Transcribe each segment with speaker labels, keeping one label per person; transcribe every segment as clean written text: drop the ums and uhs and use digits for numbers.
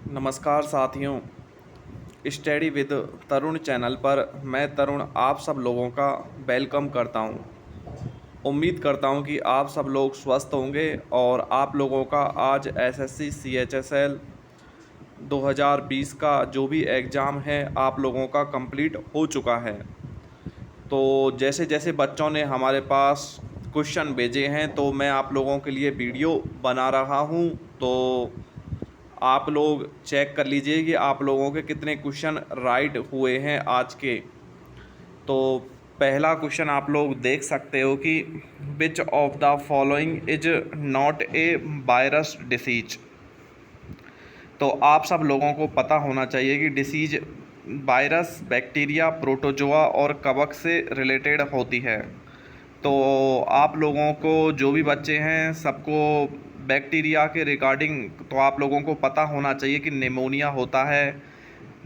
Speaker 1: नमस्कार साथियों, study with Tarun channel पर मैं तरुण आप सब लोगों का वेलकम करता हूं। उम्मीद करता हूं कि आप सब लोग स्वस्थ होंगे और आप लोगों का आज एसएससी सीएचएसएल 2020 का जो भी एग्ज़ाम है आप लोगों का कंप्लीट हो चुका है। तो जैसे जैसे बच्चों ने हमारे पास क्वेश्चन भेजे हैं तो मैं आप लोगों के लिए वीडियो बना रहा हूं। तो आप लोग चेक कर लीजिए कि आप लोगों के कितने क्वेश्चन राइट हुए हैं आज के। तो पहला क्वेश्चन आप लोग देख सकते हो कि which of the following is not a virus disease. तो आप सब लोगों को पता होना चाहिए कि डिसीज वायरस, बैक्टीरिया, प्रोटोजोआ और कवक से रिलेटेड होती है। तो आप लोगों को जो भी बच्चे हैं सबको बैक्टीरिया के रिगार्डिंग तो आप लोगों को पता होना चाहिए कि निमोनिया होता है।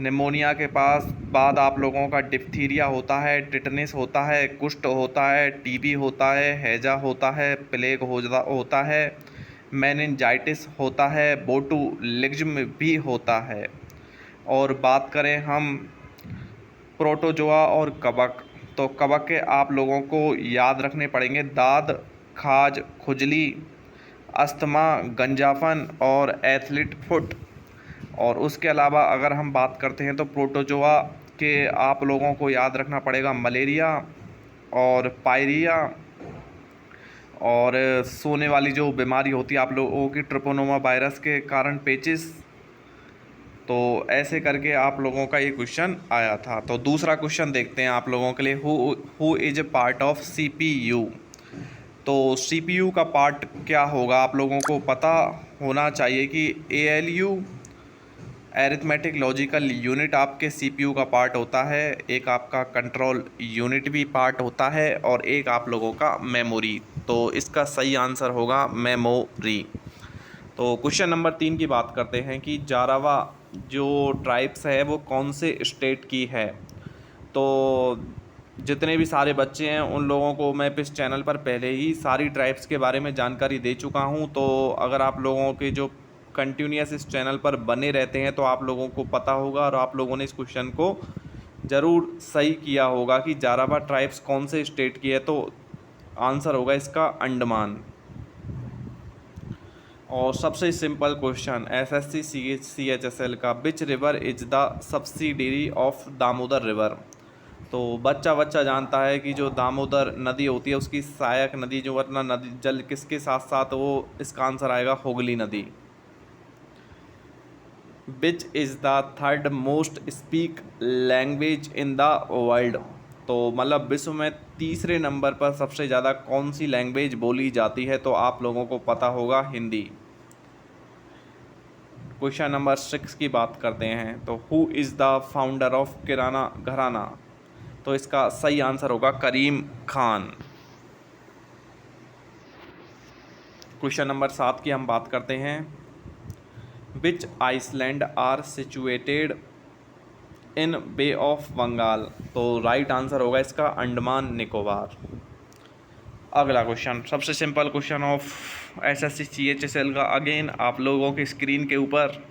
Speaker 1: निमोनिया के पास बाद आप लोगों का डिप्थीरिया होता है, टिटनेस होता है, कुष्ठ होता है, टीबी होता है, हैजा होता है, प्लेग होता है, मेनिनजाइटिस होता है, बोटुलिज्म भी होता है। और बात करें हम प्रोटोजोआ और कवक, तो कवक के आप लोगों को याद रखने पड़ेंगे दाद, खाज, खुजली, अस्थमा, गंजापन और एथलीट फुट। और उसके अलावा अगर हम बात करते हैं तो प्रोटोजोआ के आप लोगों को याद रखना पड़ेगा मलेरिया और पायरिया, और सोने वाली जो बीमारी होती है आप लोगों की ट्रिपोनोमा वायरस के कारण पेचिस। तो ऐसे करके आप लोगों का ये क्वेश्चन आया था। तो दूसरा क्वेश्चन देखते हैं आप लोगों के लिए, who is a part of CPU. तो सीपीयू का पार्ट क्या होगा आप लोगों को पता होना चाहिए कि एएलयू एरिथमेटिक लॉजिकल यूनिट आपके सीपीयू का पार्ट होता है, एक आपका कंट्रोल यूनिट भी पार्ट होता है और एक आप लोगों का मेमोरी। तो इसका सही आंसर होगा मेमोरी। तो क्वेश्चन नंबर 3 की बात करते हैं कि जारावा जो ट्राइब्स है वो कौन से स्टेट की है। तो जितने भी सारे बच्चे हैं उन लोगों को मैं इस चैनल पर पहले ही सारी ट्राइब्स के बारे में जानकारी दे चुका हूं। तो अगर आप लोगों के जो कंटिन्यूस इस चैनल पर बने रहते हैं तो आप लोगों को पता होगा और आप लोगों ने इस क्वेश्चन को ज़रूर सही किया होगा कि जारावा ट्राइब्स कौन से स्टेट की है। तो आंसर होगा इसका अंडमान। और सबसे सिंपल क्वेश्चन एसएससी सीएचएसएल का, which river is the subsidiary of Damodar river. तो बच्चा बच्चा जानता है कि जो दामोदर नदी होती है उसकी सहायक नदी जो वरना नदी जल किसके साथ साथ, वो इसका आंसर आएगा हुगली नदी। Which is the third most speak language in the world. तो मतलब विश्व में तीसरे नंबर पर सबसे ज़्यादा कौन सी लैंग्वेज बोली जाती है। तो आप लोगों को पता होगा हिंदी। क्वेश्चन नंबर 6 की बात करते हैं तो who is the founder of Kirana Gharana. तो इसका सही आंसर होगा करीम खान। क्वेश्चन नंबर 7 की हम बात करते हैं, which island are situated in Bay of Bengal. तो राइट आंसर होगा इसका अंडमान निकोबार। अगला क्वेश्चन सबसे simple question of SSC CHSL का, अगेन आप लोगों की स्क्रीन के ऊपर,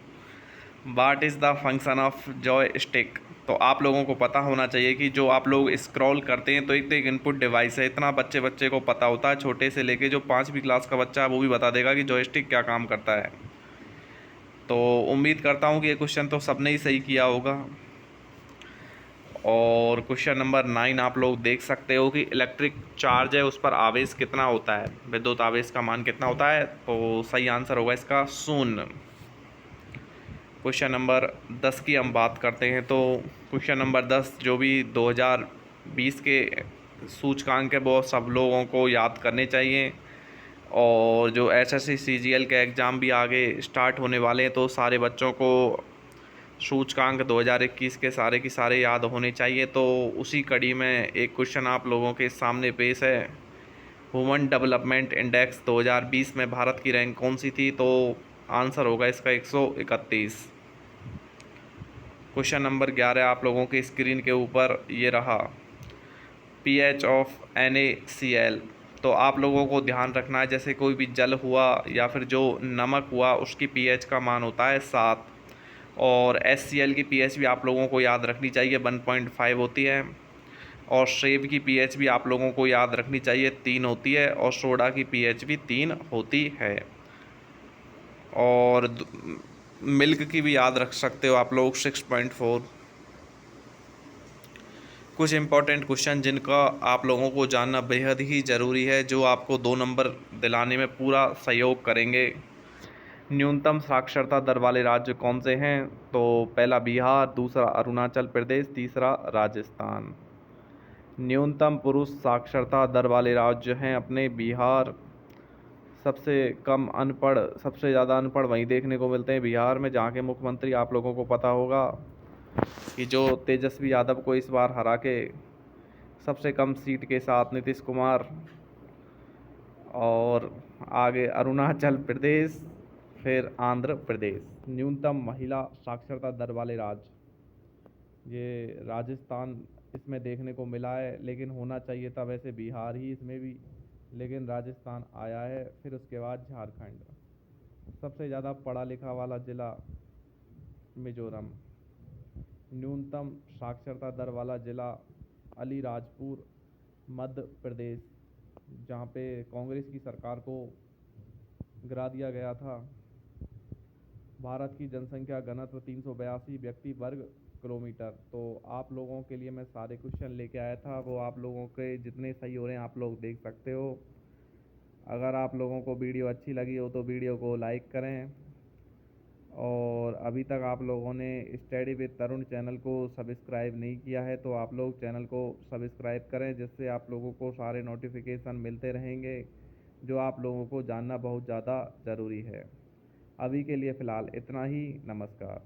Speaker 1: what is the function of Joy stick. तो आप लोगों को पता होना चाहिए कि जो आप लोग स्क्रॉल करते हैं तो एक इनपुट डिवाइस है। इतना बच्चे को पता होता है, छोटे से लेके जो 5वीं क्लास का बच्चा है वो भी बता देगा कि जॉयस्टिक क्या काम करता है। तो उम्मीद करता हूँ कि ये क्वेश्चन तो सबने ही सही किया होगा। और क्वेश्चन नंबर 9 आप लोग देख सकते हो कि इलेक्ट्रिक चार्ज है उस पर आवेश कितना होता है, विद्युत आवेश का मान कितना होता है। तो सही आंसर होगा इसका शून्य। क्वेश्चन नंबर 10 की हम बात करते हैं तो क्वेश्चन नंबर 10 जो भी 2020 के सूचकांक है वो सब लोगों को याद करने चाहिए। और जो एसएससी सीजीएल के एग्ज़ाम भी आगे स्टार्ट होने वाले हैं तो सारे बच्चों को सूचकांक 2021 के सारे की सारे याद होने चाहिए। तो उसी कड़ी में एक क्वेश्चन आप लोगों के सामने पेश है, ह्यूमन डेवलपमेंट इंडेक्स 2020 में भारत की रैंक कौन सी थी। तो आंसर होगा इसका 131। क्वेश्चन नंबर 11 आप लोगों के स्क्रीन के ऊपर ये रहा, पीएच ऑफ NaCl। तो आप लोगों को ध्यान रखना है जैसे कोई भी जल हुआ या फिर जो नमक हुआ उसकी पीएच का मान होता है 7। और HCl की pH भी आप लोगों को याद रखनी चाहिए 1.5 होती है। और सेब की pH भी आप लोगों को याद रखनी चाहिए 3 होती है। और सोडा की pH भी 3 होती है। और मिल्क की भी याद रख सकते हो आप लोग 6.4। कुछ इम्पोर्टेंट क्वेश्चन जिनका आप लोगों को जानना बेहद ही ज़रूरी है, जो आपको 2 नंबर दिलाने में पूरा सहयोग करेंगे। न्यूनतम साक्षरता दर वाले राज्य कौन से हैं? तो पहला बिहार, दूसरा अरुणाचल प्रदेश, तीसरा राजस्थान। न्यूनतम पुरुष साक्षरता दर वाले राज्य हैं अपने बिहार। सबसे कम अनपढ़, सबसे ज़्यादा अनपढ़ वहीं देखने को मिलते हैं बिहार में, जहाँ के मुख्यमंत्री आप लोगों को पता होगा कि जो तेजस्वी यादव को इस बार हरा के सबसे कम सीट के साथ नीतीश कुमार। और आगे अरुणाचल प्रदेश, फिर आंध्र प्रदेश। न्यूनतम महिला साक्षरता दर वाले राज्य, ये राजस्थान इसमें देखने को मिला है, लेकिन होना चाहिए था वैसे बिहार ही इसमें भी, लेकिन राजस्थान आया है। फिर उसके बाद झारखंड। सबसे ज़्यादा पढ़ा लिखा वाला ज़िला मिजोरम। न्यूनतम साक्षरता दर वाला ज़िला अलीराजपुर, मध्य प्रदेश, जहाँ पे कांग्रेस की सरकार को गिरा दिया गया था। भारत की जनसंख्या घनत्व 382 व्यक्ति वर्ग किलोमीटर। तो आप लोगों के लिए मैं सारे क्वेश्चन लेके आया था, वो आप लोगों के जितने सही हो रहे हैं आप लोग देख सकते हो। अगर आप लोगों को वीडियो अच्छी लगी हो तो वीडियो को लाइक करें। और अभी तक आप लोगों ने स्टडी विद तरुण चैनल को सब्सक्राइब नहीं किया है तो आप लोग चैनल को सब्सक्राइब करें, जिससे आप लोगों को सारे नोटिफिकेशन मिलते रहेंगे, जो आप लोगों को जानना बहुत ज़्यादा ज़रूरी है। अभी के लिए फ़िलहाल इतना ही। नमस्कार।